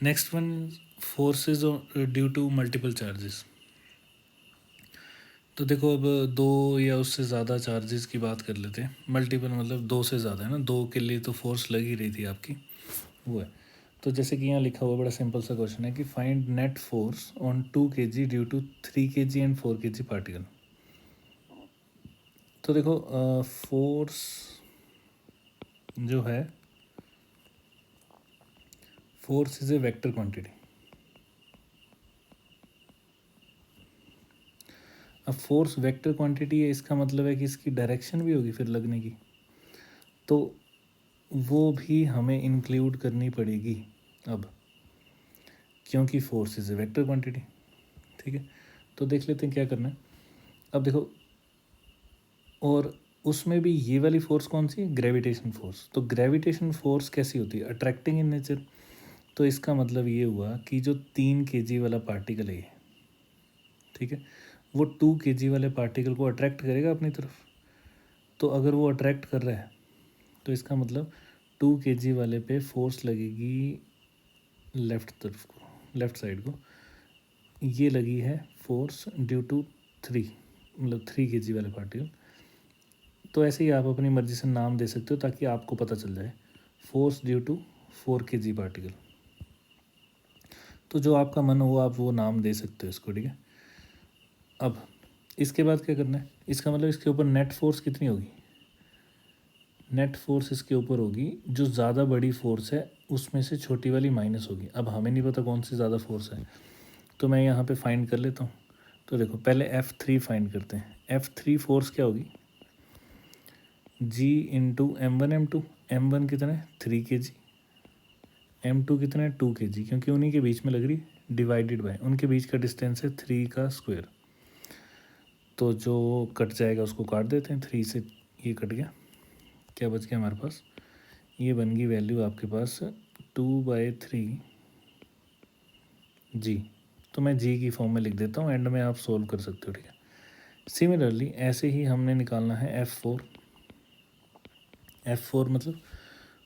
Next one, forces due to multiple charges. तो देखो अब दो या उससे ज़्यादा चार्जेस की बात कर लेते हैं। मल्टीपल मतलब दो से ज़्यादा है ना, दो के लिए तो फोर्स लग ही रही थी आपकी, वो है। तो जैसे कि यहाँ लिखा हुआ बड़ा सिंपल सा क्वेश्चन है कि find net force on 2 kg due to 3 kg and 4 kg particle. तो देखो फोर्स जो है, force is a vector quantity. अब फोर्स वेक्टर क्वांटिटी है, इसका मतलब है कि इसकी डायरेक्शन भी होगी फिर लगने की, तो वो भी हमें इंक्लूड करनी पड़ेगी अब, क्योंकि force is a vector quantity. ठीक है, तो देख लेते हैं क्या करना है। अब देखो, और उसमें भी ये वाली फोर्स कौन सी है, ग्रेविटेशन फोर्स। तो ग्रेविटेशन फोर्स कैसी होती है, अट्रैक्टिंग इन नेचर। तो इसका मतलब ये हुआ कि जो 3 kg वाला पार्टिकल है, ठीक है, वो 2 kg वाले पार्टिकल को अट्रैक्ट करेगा अपनी तरफ। तो अगर वो अट्रैक्ट कर रहा है तो इसका मतलब 2 kg वाले पे फोर्स लगेगी लेफ़्ट तरफ को, लेफ़्ट साइड को। ये लगी है फोर्स ड्यू टू 3, मतलब 3 kg वाले पार्टिकल। तो ऐसे ही आप अपनी मर्ज़ी से नाम दे सकते हो ताकि आपको पता चल जाए, force due to 4 kg particle. तो जो आपका मन हो आप वो नाम दे सकते हो इसको, ठीक है। अब इसके बाद क्या करना है, इसका मतलब इसके ऊपर नेट फोर्स कितनी होगी, नेट फोर्स इसके ऊपर होगी जो ज़्यादा बड़ी फोर्स है उसमें से छोटी वाली माइनस होगी। अब हमें नहीं पता कौन सी ज़्यादा फोर्स है, तो मैं यहाँ पे फाइंड कर लेता हूँ। तो देखो पहले F3 फाइंड करते हैं। F3 फोर्स क्या होगी, G इंटू M1 M1 कितना है 3 kg, M2 कितना है 2 kg, क्योंकि उन्हीं के बीच में लग रही, डिवाइडेड बाय उनके बीच का डिस्टेंस है 3 का स्क्वायर। तो जो कट जाएगा उसको काट देते हैं, 3 से ये कट गया, क्या बच गया हमारे पास, ये बन गई वैल्यू आपके पास 2/3 जी। तो मैं जी की फॉर्म में लिख देता हूँ, एंड में आप सोल्व कर सकते हो, ठीक है। सिमिलरली ऐसे ही हमने निकालना है F4। F4 मतलब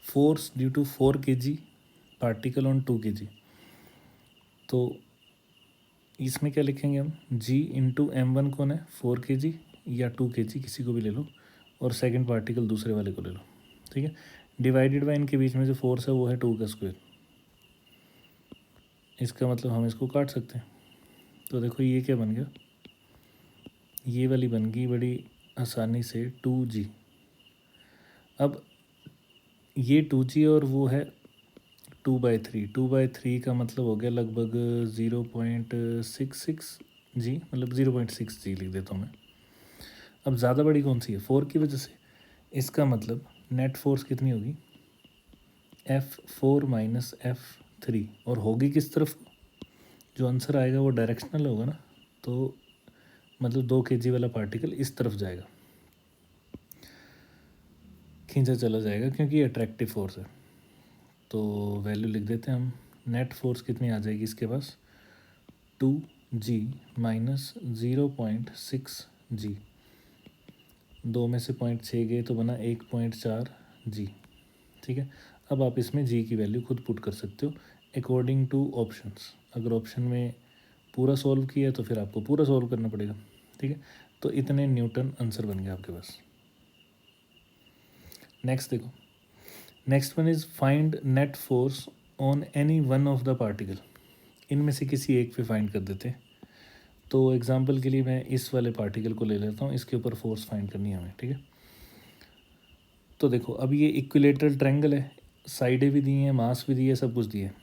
force due to 4 kg particle on 2 kg। तो इसमें क्या लिखेंगे हम, G इंटू M1 कौन है 4 kg या 2 kg, किसी को भी ले लो, और सेकंड पार्टिकल दूसरे वाले को ले लो, ठीक है। डिवाइडेड बाय इनके बीच में जो फोर्स है वो है 2 का स्क्वायर। इसका मतलब हम इसको काट सकते हैं। तो देखो ये क्या बन गया, ये वाली बन गई बड़ी आसानी से 2G। अब ये 2G और वो है 2/3, 2/3 का मतलब हो गया लगभग 0.66G, मतलब 0.6G लिख देता हूँ मैं। अब ज़्यादा बड़ी कौन सी है, 4 की वजह से। इसका मतलब नेट फोर्स कितनी होगी, F4 माइनस F3, और होगी किस तरफ, जो आंसर आएगा वो डायरेक्शनल होगा ना, तो मतलब 2 kg वाला पार्टिकल इस तरफ जाएगा, खींचा चला जाएगा, क्योंकि ये अट्रैक्टिव फोर्स है। तो वैल्यू लिख देते हैं हम, नेट फोर्स कितनी आ जाएगी इसके पास, 2G माइनस 0.6G, 2 में से 0.6 गए तो बना 1.4G, ठीक है। अब आप इसमें G की वैल्यू खुद पुट कर सकते हो अकॉर्डिंग टू ऑप्शंस। अगर ऑप्शन में पूरा सॉल्व किया तो फिर आपको पूरा सॉल्व करना पड़ेगा, ठीक है। तो इतने न्यूटन आंसर बन गया आपके पास। नेक्स्ट देखो, next one is find net force on any one of the particle. इनमें से किसी एक पे फाइंड कर देते हैं। तो एग्जांपल के लिए मैं इस वाले पार्टिकल को ले लेता हूँ, इसके ऊपर फोर्स फाइंड करनी है हमें, ठीक है। तो देखो अब ये इक्विलेटरल ट्रायंगल है, साइडें भी दी हैं, मास भी दी है, सब कुछ दिया है।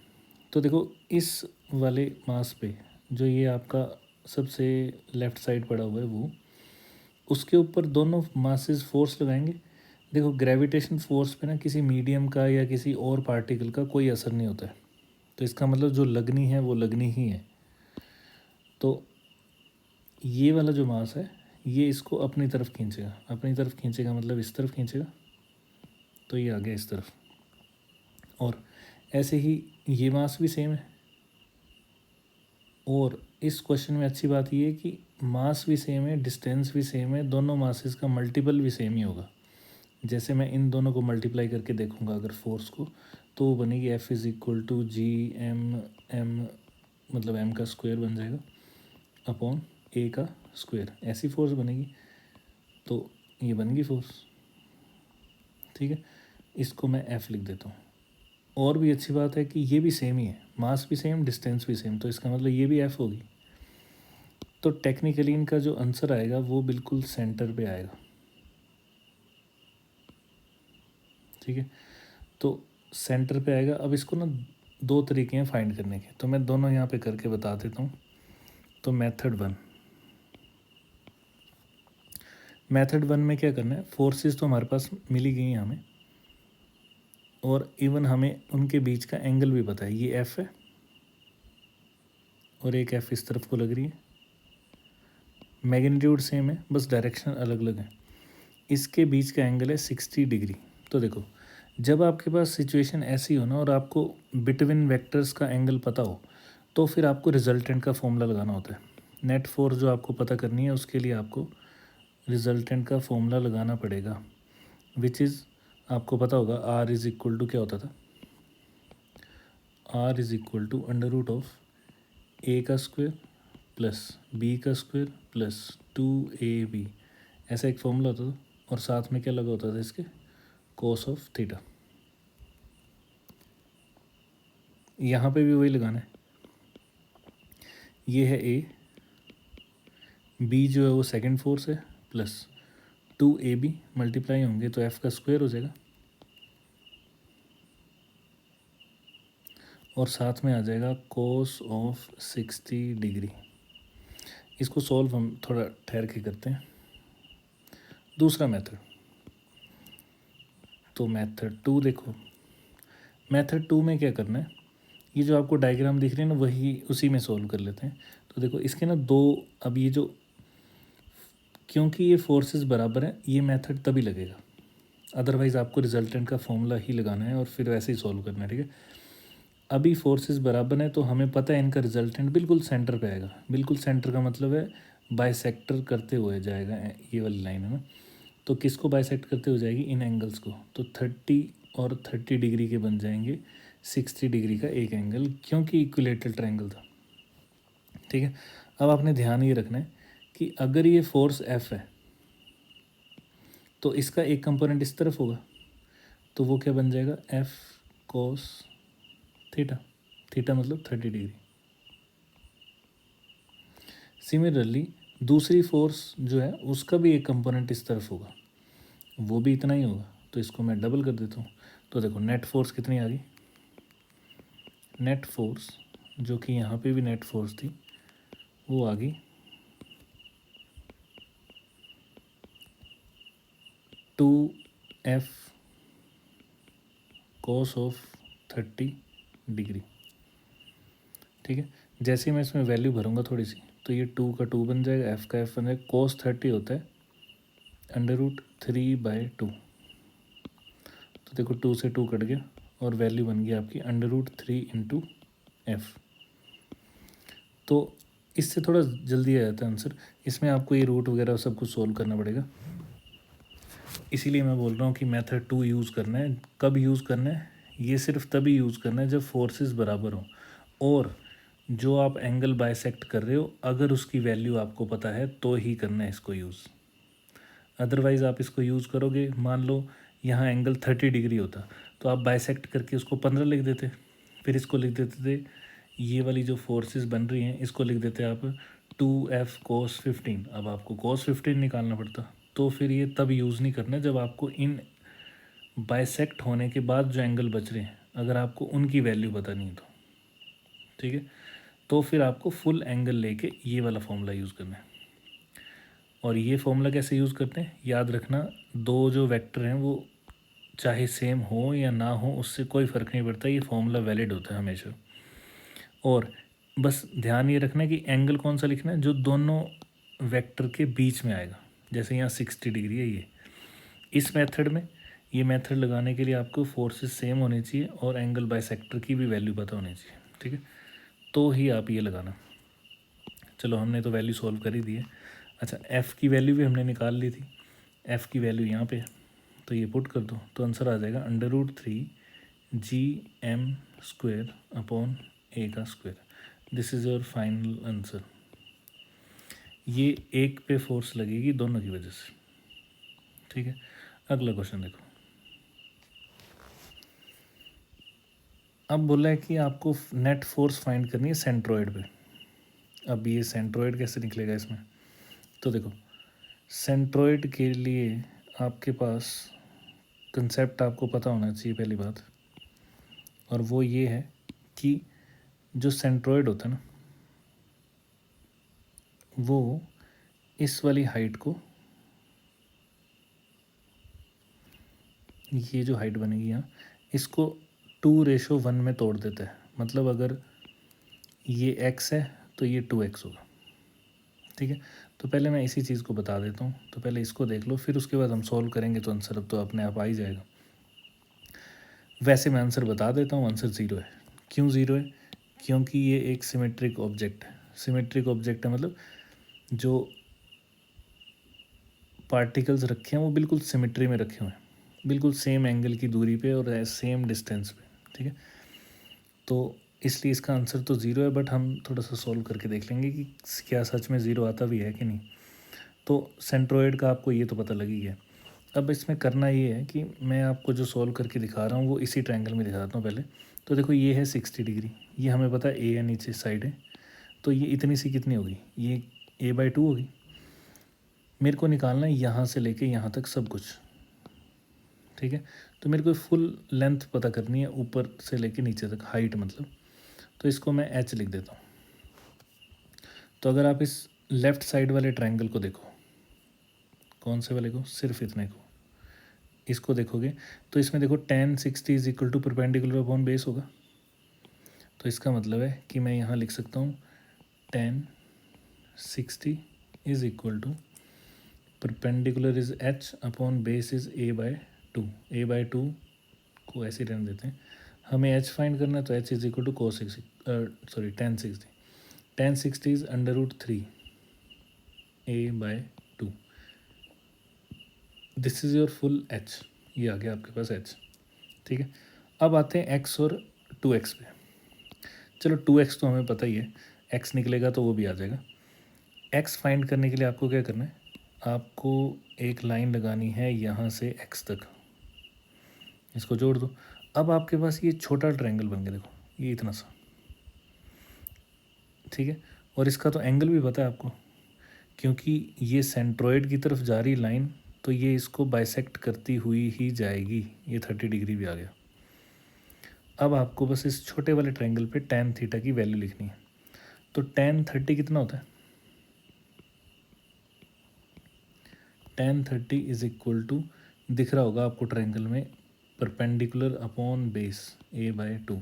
तो देखो इस वाले मास पे जो ये आपका सबसे लेफ़्ट साइड पड़ा हुआ है वो, उसके ऊपर दोनों मासेस फोर्स लगाएंगे। देखो ग्रेविटेशन फोर्स पे ना किसी मीडियम का या किसी और पार्टिकल का कोई असर नहीं होता है, तो इसका मतलब जो लगनी है वो लगनी ही है। तो ये वाला जो मास है ये इसको अपनी तरफ खींचेगा, अपनी तरफ खींचेगा मतलब इस तरफ खींचेगा, तो ये आ गया इस तरफ। और ऐसे ही ये मास भी सेम है, और इस क्वेश्चन में अच्छी बात ये है कि मास भी सेम है, डिस्टेंस भी सेम है, दोनों मासेस का मल्टीपल भी सेम ही होगा। जैसे मैं इन दोनों को मल्टीप्लाई करके देखूंगा अगर फोर्स को, तो बनेगी F is equal to G M मतलब एम का स्क्वायर बन जाएगा अपॉन ए का स्क्वायर, ऐसी फोर्स बनेगी। तो ये बन गई फोर्स, ठीक है। इसको मैं एफ लिख देता हूँ। और भी अच्छी बात है कि ये भी सेम ही है, मास भी सेम, डिस्टेंस भी सेम, तो इसका मतलब ये भी एफ होगी। तो टेक्निकली इनका जो आंसर आएगा वो बिल्कुल सेंटर पे आएगा, ठीक है। तो सेंटर पे आएगा। अब इसको ना दो तरीके हैं फाइंड करने के, तो मैं दोनों यहाँ पे करके बता देता हूँ। तो मेथड वन में क्या करना है, फोर्सेस तो हमारे पास मिली गई हैं हमें, और इवन हमें उनके बीच का एंगल भी पता है। ये एफ है और एक एफ इस तरफ को लग रही है, मैग्नीट्यूड सेम है, बस डायरेक्शन अलग अलग है। इसके बीच का एंगल है 60 डिग्री। तो देखो, जब आपके पास सिचुएशन ऐसी हो ना और आपको बिटवीन वेक्टर्स का एंगल पता हो, तो फिर आपको रिजल्टेंट का फॉर्मूला लगाना होता है। नेट फोर्स जो आपको पता करनी है उसके लिए आपको रिजल्टेंट का फॉर्मूला लगाना पड़ेगा, विच इज़ आपको पता होगा आर इज़ इक्वल टू क्या होता था, r is equal to under root of a का स्क्वायर प्लस बी का स्क्वायर प्लस 2ab, ऐसा एक फॉर्मूला होता था। और साथ में क्या लगा होता था इसके, कोस ऑफ थीटा। यहाँ पे भी वही लगाना है। ये है ए, बी जो है वो सेकंड फोर्स है, प्लस 2ab मल्टीप्लाई होंगे तो एफ का स्क्वायर हो जाएगा, और साथ में आ जाएगा कोस ऑफ 60 डिग्री। इसको सॉल्व हम थोड़ा ठहर के करते हैं। दूसरा मेथड, तो मेथड टू देखो, मेथड टू में क्या करना है, ये जो आपको डायग्राम दिख रही है ना वही उसी में सॉल्व कर लेते हैं। तो देखो इसके ना दो, अब ये जो, क्योंकि ये फोर्सेस बराबर हैं ये मेथड तभी लगेगा, अदरवाइज़ आपको रिजल्टेंट का फॉर्मूला ही लगाना है और फिर वैसे ही सॉल्व करना है, ठीक है। अभी फोर्सेस बराबर हैं तो हमें पता है इनका रिजल्टेंट बिल्कुल सेंटर पे आएगा। बिल्कुल सेंटर का मतलब है बाइसेक्टर करते हुए जाएगा, ये वाली लाइन है ना। तो किसको बाइसेक्ट करते हुए जाएगी, इन एंगल्स को। तो 30 और 30 डिग्री के बन जाएंगे 60 डिग्री का एक एंगल, क्योंकि इक्विलेटरल ट्रायंगल था, ठीक है। अब आपने ध्यान ये रखना है कि अगर ये फोर्स एफ है तो इसका एक कंपोनेंट इस तरफ होगा, तो वो क्या बन जाएगा, एफ कोस थीटा, थीटा मतलब 30 डिग्री। सिमिलरली दूसरी फोर्स जो है उसका भी एक कंपोनेंट इस तरफ होगा, वो भी इतना ही होगा, तो इसको मैं डबल कर देता हूँ। तो देखो नेट फोर्स कितनी आ गई, नेट फोर्स जो कि यहाँ पे भी नेट फोर्स थी वो आ गई 2f कोस ऑफ 30 डिग्री, ठीक है। जैसे ही मैं इसमें वैल्यू भरूंगा थोड़ी सी, तो ये 2 का 2 बन जाएगा, f का f बन जाएगा। कोस 30 होता है √3/2, तो देखो 2 से 2 कट गया और वैल्यू बन गई आपकी √3 × f। तो इससे थोड़ा जल्दी आ जाता है आंसर। इसमें आपको ये रूट वगैरह सब कुछ सोल्व करना पड़ेगा, इसीलिए मैं बोल रहा हूँ कि मेथड टू यूज़ करना है। कब यूज़ करना है, ये सिर्फ तभी यूज़ करना है जब फोर्सेस बराबर हों और जो आप एंगल बाइसेक्ट कर रहे हो अगर उसकी वैल्यू आपको पता है तो ही करना है इसको यूज़। अदरवाइज़ आप इसको यूज़ करोगे, मान लो यहाँ एंगल 30 डिग्री होता तो आप बाइसेक्ट करके उसको 15 लिख देते, फिर इसको लिख देते थे, ये वाली जो फोर्सेस बन रही हैं इसको लिख देते आप 2f cos 15। अब आपको cos 15 निकालना पड़ता, तो फिर ये तब यूज़ नहीं करना जब आपको इन बाइसेक्ट होने के बाद जो एंगल बच रहे हैं अगर आपको उनकी वैल्यू पता नहीं तो, ठीक है। तो फिर आपको फुल एंगल लेके ये वाला फॉर्मूला यूज़ करना है। और ये फॉर्मूला कैसे यूज़ करते हैं, याद रखना, दो जो वेक्टर हैं वो चाहे सेम हो या ना हो उससे कोई फ़र्क नहीं पड़ता, ये फॉर्मूला वैलिड होता है हमेशा। और बस ध्यान ये रखना है कि एंगल कौन सा लिखना है जो दोनों वेक्टर के बीच में आएगा। जैसे यहाँ 60 डिग्री है ये, इस मेथड में ये मेथड लगाने के लिए आपको फोर्सेस सेम होने चाहिए और एंगल बाइसेक्टर की भी वैल्यू पता होनी चाहिए, ठीक है, तो ही आप ये लगाना। चलो हमने तो वैल्यू सॉल्व कर ही दी है। अच्छा, एफ़ की वैल्यू भी हमने निकाल ली थी, एफ़ की वैल्यू यहाँ पे है, तो ये पुट कर दो तो आंसर आ जाएगा √3 जी एम स्क्वायर अपॉन ए का square, this is your final answer. ये एक पे फोर्स लगेगी दोनों की वजह से, ठीक है। अगला क्वेश्चन देखो, अब बोला है कि आपको नेट फोर्स फाइंड करनी है सेंट्रोइड पे। अब ये सेंट्रोइड कैसे निकलेगा इसमें, तो देखो सेंट्रोइड के लिए आपके पास कंसेप्ट आपको पता होना चाहिए पहली बात, और वो ये है कि जो सेंट्रोइड होता है ना, वो इस वाली हाइट को, ये जो हाइट बनेगी यहाँ, इसको 2:1 में तोड़ देता है। मतलब अगर ये x है तो ये 2x होगा, ठीक है। तो पहले मैं इसी चीज़ को बता देता हूँ, तो पहले इसको देख लो, फिर उसके बाद हम सॉल्व करेंगे तो आंसर अब तो अपने आप आ ही जाएगा। वैसे मैं आंसर बता देता हूँ, आंसर 0 है। क्यों 0 है, क्योंकि ये एक सिमेट्रिक ऑब्जेक्ट है। सिमेट्रिक ऑब्जेक्ट है मतलब जो पार्टिकल्स रखे हैं वो बिल्कुल सिमेट्री में रखे हुए हैं, बिल्कुल सेम एंगल की दूरी पे और सेम डिस्टेंस पे, ठीक है। तो इसलिए इसका आंसर तो 0 है, बट हम थोड़ा सा सॉल्व करके देख लेंगे कि क्या सच में 0 आता भी है कि नहीं। तो सेंट्रोइड का आपको ये तो पता लग ही गया। अब इसमें करना ये है कि मैं आपको जो सॉल्व करके दिखा रहा हूँ वो इसी ट्रायंगल में दिखाता हूँ पहले। तो देखो ये है 60 डिग्री, ये हमें पता है ए है, नीचे साइड है, तो ये इतनी सी कितनी होगी, ये a/2 होगी। मेरे को निकालना है यहाँ से लेके यहाँ तक सब कुछ, ठीक है। तो मेरे को फुल लेंथ पता करनी है ऊपर से लेके नीचे तक, हाइट मतलब। तो इसको मैं h लिख देता हूँ। तो अगर आप इस लेफ़्ट साइड वाले ट्रायंगल को देखो, कौन से वाले को, सिर्फ इतने को, इसको देखोगे तो इसमें देखो tan 60 is equal to perpendicular upon base होगा। तो इसका मतलब है कि मैं यहाँ लिख सकता हूँ tan 60 is equal to perpendicular is h upon base is a/2। a/2 को ऐसे रहने देते हैं, हमें h फाइंड करना है, तो h is equal to cos 60, sorry tan 60। tan 60 is √3 a/2, this is your full h। ये आ गया आपके पास h, ठीक है। अब आते हैं x और 2x पे। चलो 2x तो हमें पता ही है, x निकलेगा तो वो भी आ जाएगा। x फाइंड करने के लिए आपको क्या करना है, आपको एक लाइन लगानी है यहाँ से x तक, इसको जोड़ दो। अब आपके पास ये छोटा ट्रायंगल बन गया, देखो ये इतना सा, ठीक है। और इसका तो एंगल भी पता है आपको, क्योंकि ये सेंट्रोइड की तरफ जा रही लाइन, तो ये इसको बाइसेक्ट करती हुई ही जाएगी। ये 30 डिग्री भी आ गया। अब आपको बस इस छोटे वाले ट्रायंगल पे tan थीटा की वैल्यू लिखनी है। तो tan 30 कितना होता है, tan 30 इज इक्वल टू, दिख रहा होगा आपको ट्रायंगल में, परपेंडिकुलर अपॉन बेस a/2।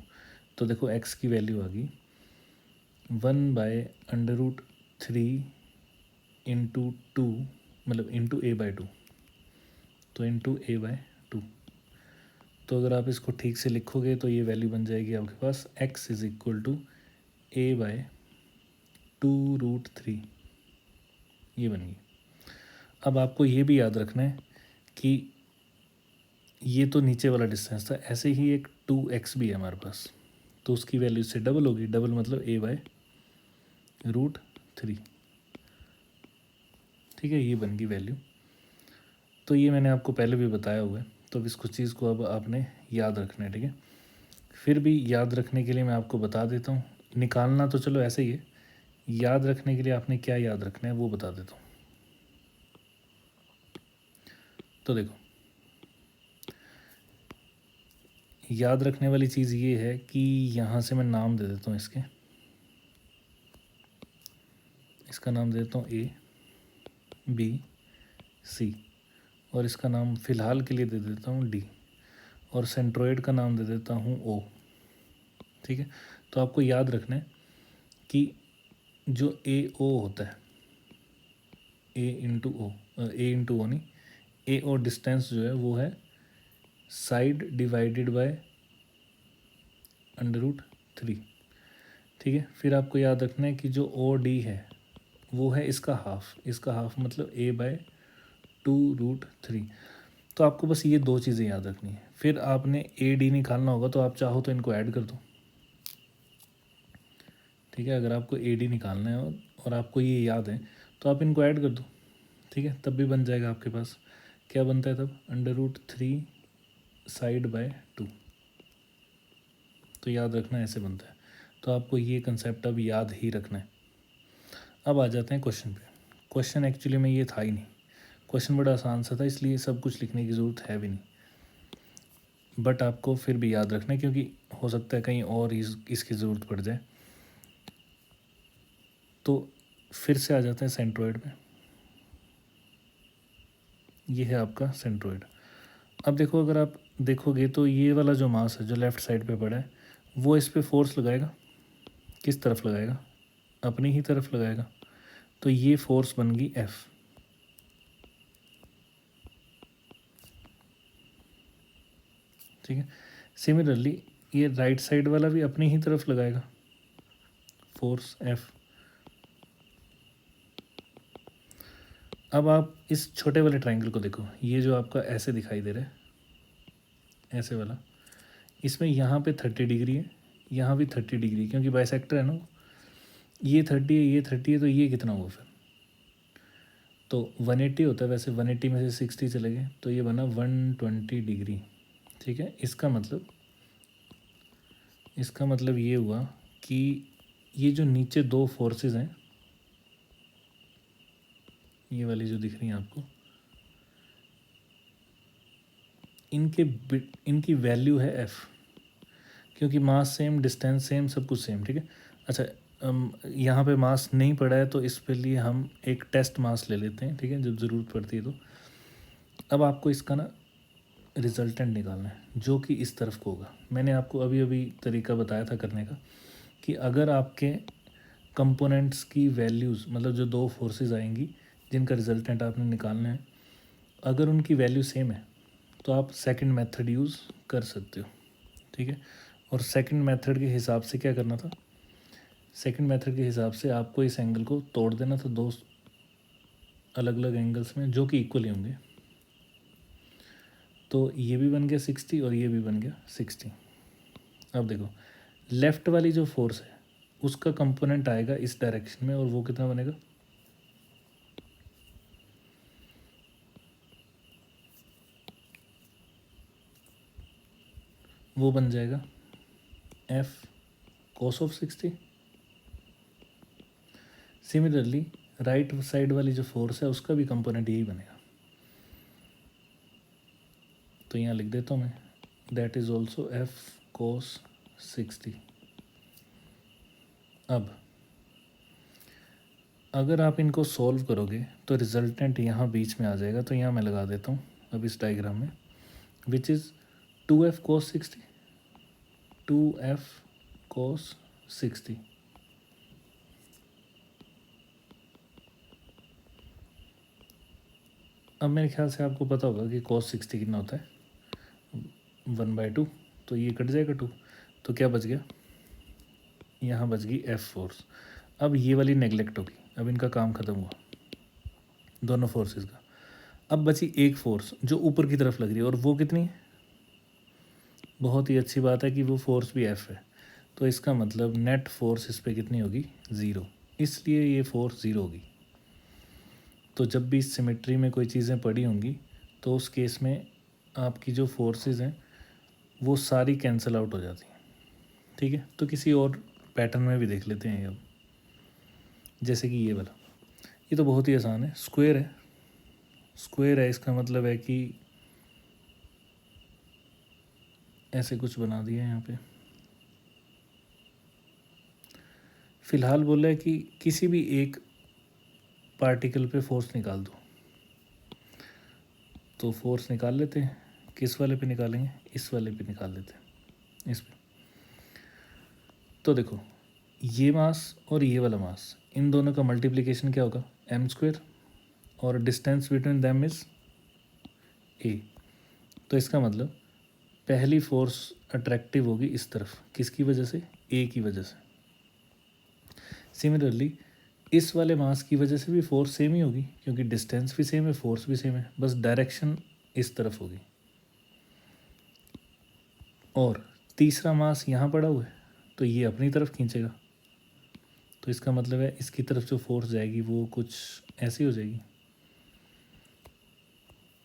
तो देखो x की वैल्यू आ गई 1/√3 इंटू 2, मतलब इंटू a/2, तो इंटू a/2। तो अगर आप इसको ठीक से लिखोगे तो ये वैल्यू बन जाएगी आपके पास x is equal to a/2√3, ये बन गई। अब आपको ये भी याद रखना है कि ये तो नीचे वाला डिस्टेंस था, ऐसे ही एक 2x भी है हमारे पास, तो उसकी वैल्यू से डबल होगी। डबल मतलब a/√3, ठीक है, ये बन गई वैल्यू। तो ये मैंने आपको पहले भी बताया हुआ है, तो अब इसको चीज़ को अब आपने याद रखना है, ठीक है। फिर भी याद रखने के लिए मैं आपको बता देता हूँ, निकालना तो चलो ऐसे ही है, याद रखने के लिए आपने क्या याद रखना है वो बता देता हूँ। तो देखो याद रखने वाली चीज़ ये है कि यहाँ से मैं नाम दे देता हूँ इसका नाम दे देता हूँ A, B, C, और इसका नाम फ़िलहाल के लिए दे देता हूँ D, और सेंट्रोइड का नाम दे देता हूँ O, ठीक है। तो आपको याद रखना है कि जो AO होता है, A इंटू ओ नहीं, AO डिस्टेंस जो है वो है साइड डिवाइडेड बाय √3, ठीक है। फिर आपको याद रखना है कि जो OD है वो है इसका हाफ मतलब a/2√3। तो आपको बस ये दो चीज़ें याद रखनी है। फिर आपने ए डी निकालना होगा तो आप चाहो तो इनको ऐड कर दो, ठीक है। अगर आपको ए डी निकालना है और आपको ये याद है तो आप इनको ऐड कर दो, ठीक है। तब भी बन जाएगा आपके पास, क्या बनता है तब, √3 साइड बाय 2। तो याद रखना ऐसे बनता है। तो आपको ये कंसेप्ट अब याद ही रखना है। अब आ जाते हैं क्वेश्चन पे। क्वेश्चन एक्चुअली में ये था ही नहीं, क्वेश्चन बड़ा आसान सा था, इसलिए सब कुछ लिखने की ज़रूरत है भी नहीं, बट आपको फिर भी याद रखना है क्योंकि हो सकता है कहीं और इसकी ज़रूरत पड़ जाए। तो फिर से आ जाते हैं सेंट्रोइड में। ये है आपका सेंट्रोइड। अब देखो, अगर आप देखोगे तो ये वाला जो मास है जो लेफ़्ट साइड पे पड़ा है वो इस पे फोर्स लगाएगा, किस तरफ लगाएगा, अपनी ही तरफ लगाएगा। तो ये फोर्स बन गई F, ठीक है। सिमिलरली ये राइट साइड वाला भी अपनी ही तरफ लगाएगा फोर्स F। अब आप इस छोटे वाले ट्रायंगल को देखो, ये जो आपका ऐसे दिखाई दे रहा है, ऐसे वाला, इसमें यहाँ पे 30 डिग्री है, यहाँ भी 30 डिग्री, क्योंकि बाइसेक्टर है ना, ये 30 है, ये 30 है, तो ये कितना हुआ फिर, तो 180 होता है। वैसे 180 में से 60 चले गए तो ये बना 120 डिग्री, ठीक है। इसका मतलब ये हुआ कि ये जो नीचे दो फोर्सेस हैं, ये वाली जो दिख रही हैं आपको, इनकी वैल्यू है F, क्योंकि मास सेम, डिस्टेंस सेम, सब कुछ सेम, ठीक है। अच्छा, यहाँ पे मास नहीं पड़ा है तो इस पे लिए हम एक टेस्ट मास ले लेते हैं, ठीक है, जब ज़रूरत पड़ती है तो। अब आपको इसका ना रिजल्टेंट निकालना है जो कि इस तरफ को होगा। मैंने आपको अभी अभी तरीका बताया था करने का कि अगर आपके कंपोनेंट्स की वैल्यूज़, मतलब जो दो फोर्सेस आएंगी जिनका रिजल्टेंट आपने निकालना है, अगर उनकी वैल्यू सेम है तो आप सेकंड मेथड यूज़ कर सकते हो, ठीक है। और सेकंड मेथड के हिसाब से क्या करना था, सेकंड मेथड के हिसाब से आपको इस एंगल को तोड़ देना था दो अलग अलग एंगल्स में जो कि इक्वली होंगे। तो ये भी बन गया 60 और ये भी बन गया 60। अब देखो, लेफ़्ट वाली जो फोर्स है उसका कंपोनेंट आएगा इस डायरेक्शन में, और वो कितना बनेगा, वो बन जाएगा F cos of 60। Similarly right side वाली जो फोर्स है उसका भी कंपोनेंट यही बनेगा, तो यहाँ लिख देता हूँ मैं, that is also F cos 60। अब अगर आप इनको सॉल्व करोगे तो रिजल्टेंट यहाँ बीच में आ जाएगा, तो यहाँ मैं लगा देता हूँ अब इस डायग्राम में, which is 2F cos 60, 2F cos 60। अब मेरे ख्याल से आपको पता होगा कि cos 60 कितना होता है, 1/2, तो ये कट जाएगा 2, तो क्या बच गया, यहाँ बच गई F फोर्स। अब ये वाली नेगलेक्ट होगी, अब इनका काम ख़त्म हुआ दोनों फोर्सेस का। अब बची एक फोर्स जो ऊपर की तरफ लग रही है, और वो कितनी है, बहुत ही अच्छी बात है कि वो फोर्स भी F है, तो इसका मतलब नेट फोर्स इस पर कितनी होगी, 0, इसलिए ये फोर्स 0 होगी। तो जब भी सिमेट्री में कोई चीज़ें पड़ी होंगी तो उस केस में आपकी जो फोर्सेस हैं वो सारी कैंसिल आउट हो जाती हैं, ठीक है। तो किसी और पैटर्न में भी देख लेते हैं अब, जैसे कि ये वाला, ये तो बहुत ही आसान है, स्क्वायर है, स्क्वायर है, इसका मतलब है कि ऐसे कुछ बना दिया है यहाँ पे। फ़िलहाल बोला है कि किसी भी एक पार्टिकल पे फोर्स निकाल दो, तो फोर्स निकाल लेते हैं, किस वाले पे निकालेंगे, इस वाले पे निकाल लेते हैं, इस पे। तो देखो, ये मास और ये वाला मास, इन दोनों का मल्टीप्लिकेशन क्या होगा, m², और distance between them is a। तो इसका मतलब पहली फोर्स अट्रैक्टिव होगी इस तरफ, किसकी वजह से, a की वजह से। सिमिलरली इस वाले मास की वजह से भी फोर्स सेम ही होगी, क्योंकि डिस्टेंस भी सेम है, फोर्स भी सेम है, बस डायरेक्शन इस तरफ होगी, और तीसरा मास यहाँ पड़ा हुआ है तो ये अपनी तरफ खींचेगा। तो इसका मतलब है इसकी तरफ जो फोर्स जाएगी वो कुछ ऐसी हो जाएगी।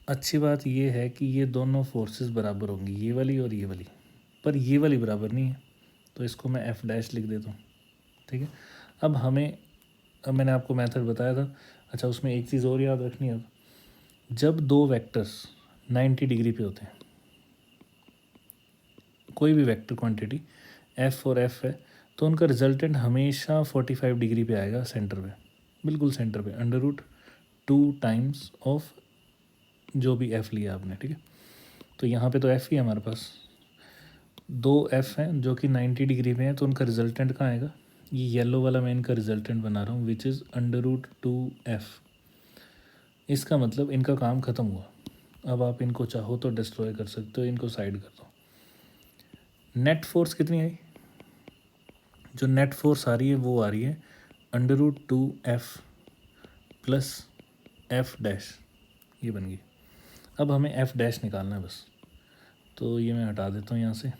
अच्छी बात ये है कि ये दोनों फोर्सेस बराबर होंगी, ये वाली और ये वाली, पर ये वाली बराबर नहीं है, तो इसको मैं एफ डैश लिख देता हूँ। ठीक है, अब मैंने आपको मेथड बताया था। अच्छा, उसमें एक चीज़ और याद रखनी है, अब जब दो वेक्टर्स 90 डिग्री पे होते हैं, कोई भी वेक्टर क्वांटिटी एफ और एफ है, तो उनका रिजल्टेंट हमेशा 45 डिग्री पे आएगा, सेंटर पे, बिल्कुल सेंटर पे, अंडर रूट 2 टाइम्स ऑफ जो भी एफ़ लिया आपने। ठीक है, तो यहाँ पे तो एफ़ ही है हमारे पास, दो एफ़ हैं जो कि 90 डिग्री में है, तो उनका रिजल्टेंट कहाँ आएगा, ये येलो वाला मैं इनका रिजल्टेंट बना रहा हूँ, which is under root 2f। इसका मतलब इनका काम ख़त्म हुआ। अब आप इनको चाहो तो डिस्ट्रॉय कर सकते हो, इनको साइड कर दो। नेट फोर्स कितनी आई, जो नेट फोर्स आ रही है वो आ रही है under root 2f plus F dash, ये बन गई। अब हमें एफ डैश निकालना है बस, तो ये मैं हटा देता हूँ यहाँ से।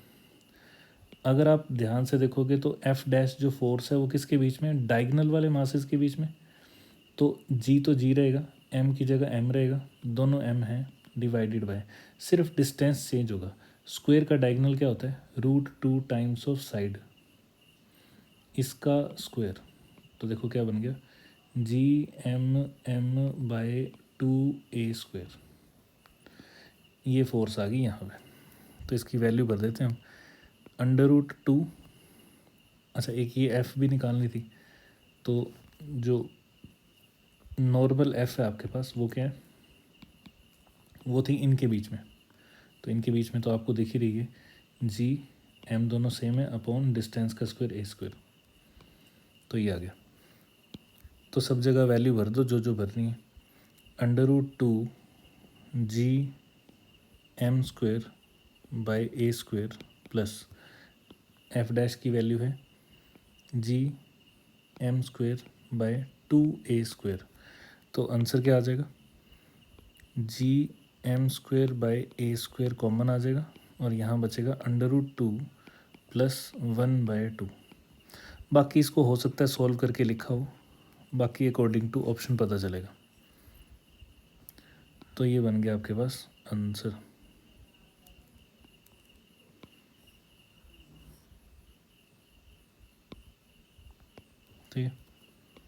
अगर आप ध्यान से देखोगे तो एफ डैश जो फोर्स है वो किसके बीच में, डायगनल वाले मासेस के बीच में, तो जी तो जी रहेगा, एम की जगह एम रहेगा, दोनों एम हैं, डिवाइडेड बाय, सिर्फ डिस्टेंस चेंज होगा। स्क्वायर का डायगनल क्या होता है, रूट 2 टाइम्स ऑफ साइड, इसका स्क्वायर। तो देखो क्या बन गया, G M M bye 2a²। ये फोर्स आ गई यहाँ पे, तो इसकी वैल्यू भर देते हैं हम, अंडर रूट 2। अच्छा, एक ये एफ़ भी निकालनी थी, तो जो नॉर्मल एफ़ है आपके पास वो क्या है, वो थी इनके बीच में, तो इनके बीच में तो आपको दिख ही रही है, जी एम दोनों सेम है, अपॉन डिस्टेंस का स्क्वायर a², तो ये आ गया। तो सब जगह वैल्यू भर दो जो जो भरनी है, under root 2 G M square by a² plus F dash की वैल्यू है G M square by 2a²। तो आंसर क्या आ जाएगा, g M square by a² common आ जाएगा, और यहाँ बचेगा अंडर रूट 2 प्लस 1/2। बाकी इसको हो सकता है सॉल्व करके लिखा हो, बाकी अकॉर्डिंग टू ऑप्शन पता चलेगा। तो ये बन गया आपके पास आंसर। ठीक है।